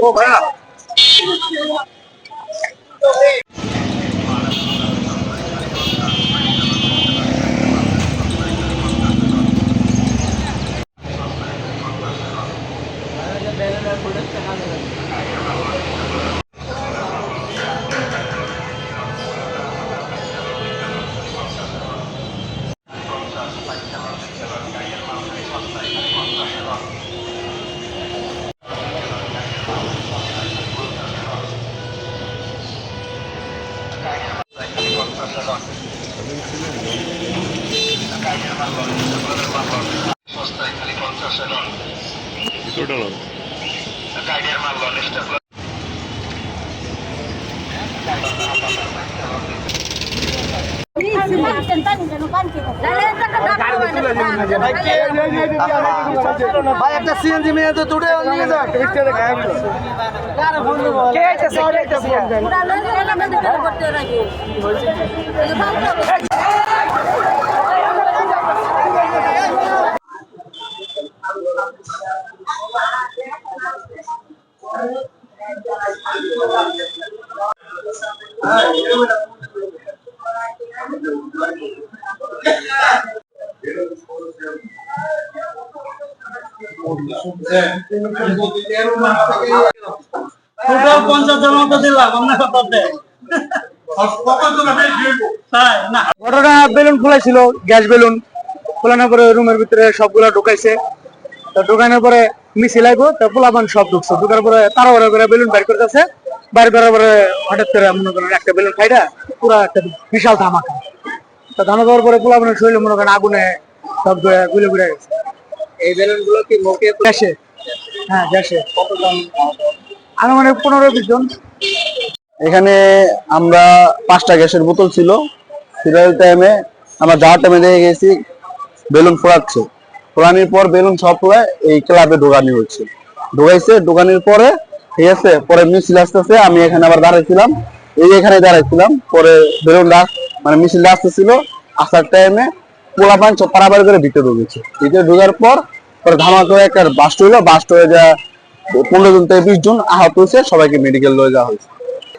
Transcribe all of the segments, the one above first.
ও ভাইয়া ভাই একটা সিএনজি মেয়ে তো দুটো নিয়ে যান ঘটনা বেলুন খোলাইছিল, গ্যাস বেলুন খোলানোর পরে রুমের ভিতরে সবগুলা ঢুকাইছে। তো ঢুকানোর পরে মিছিল আইবো, তো পোলাপান সব ঢুকছে। ঢুকার পরে তাড়াহুড়া করে বেলুন বাইর করতেছে। বাইর করার পরে হঠাৎ করে মনে করেন একটা বেলুন খাইটা পুরা একটা বিশাল ধামাকা। তো ধামাকা হওয়ার পরে পোলাপানের শরীরে মনে করেন আগুনে সব গুলে ঘুরে গেছে। এই বেলুন গুলো কি মুখে গ্যাসে? হ্যাঁ গ্যাসে। আনুমানিক 15-20 জন। এখানে আমরা 5টা গ্যাসের বোতল ছিল। সিরিয়াল টাইমে আমরা যাওয়ার টাইমে দেখে গেছি বেলুন ফোড়াচ্ছে। ফোড়ানোর পর বেলুন সব পুরো এই ক্লাবে ঢোকানো হচ্ছে। ঢোকাইছে, ঢোকানোর পরে ঠিক আছে, পরে মিছিল আসতেছে। আমি এখানে আবার দাঁড়াইছিলাম, এখানে দাঁড়াইছিলাম। পরে বেলুনটা মানে মিছিলটা আসতেছিল, আসার টাইমে পোলাপান সব পারাপারি করে ভিতরে ঢুকেছে। ভিতরে ঢোকার পর পরে ধামাকা করে একটা বাস্ট হইলো। বাস্ট হয়ে যা 15 জন থেকে 20 জন আহত হয়েছে, সবাইকে মেডিকেল লয়ে যাওয়া হয়েছে।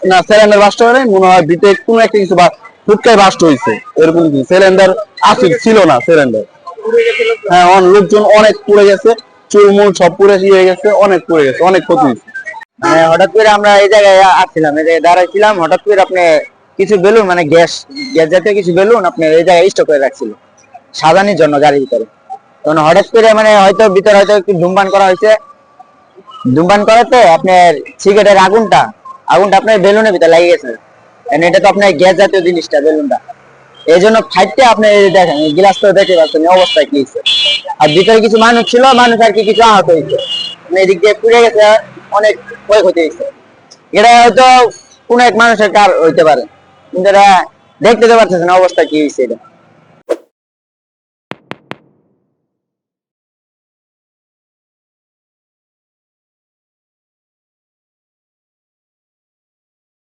না সিলিন্ডার বাস্ট হয় নাই, মনে হয় ভিতরে কোনো একটা কিছু বা ফুটকায় বাস্ট হয়েছে, এরকম কিছু। সিলিন্ডার আসিল ছিল না সিলিন্ডার। হ্যাঁ লোকজন অনেক পুড়ে গেছে, চুলমুল সব পুড়ে হয়ে গেছে, অনেক পুড়ে গেছে, অনেক ক্ষতি হয়েছে। হঠাৎ করে আমরা এই জায়গায় আসছিলাম, এই জায়গায় দাঁড়াইছিলাম। হঠাৎ করে আপনি কিছু বেলুন মানে গ্যাস জাতীয় কিছু বেলুন আপনার এই জায়গায় স্টক করে রাখছিল সাজানির জন্য গাড়ির ভিতরে। তখন হঠাৎ করে মানে হয়তো ভিতরে হয়তো একটু ধূমপান করা হয়েছে। ধূমপান করাতে আপনার সিগারেটের আগুনটা আপনার বেলুনের ভিতরে লেগে গেছে। এটা তো আপনার গ্যাস জাতীয় জিনিসটা বেলুনটা, এই জন্য ফাইটটা আপনি দেখেন গ্লাস তো দেখতে পাচ্ছেন অবস্থায় কি হয়েছে। আর ভিতরে কিছু মানুষ ছিল, মানুষ আর কি কিছু আহত হয়েছে, এদিক দিয়ে পুড়ে গেছে, অনেক ক্ষয়ক্ষতি হয়েছে। এটা হয়তো কোন এক মানুষের কার হইতে পারে, কিন্তু এটা দেখতে পারতেছেন অবস্থা কি হয়েছে এটা।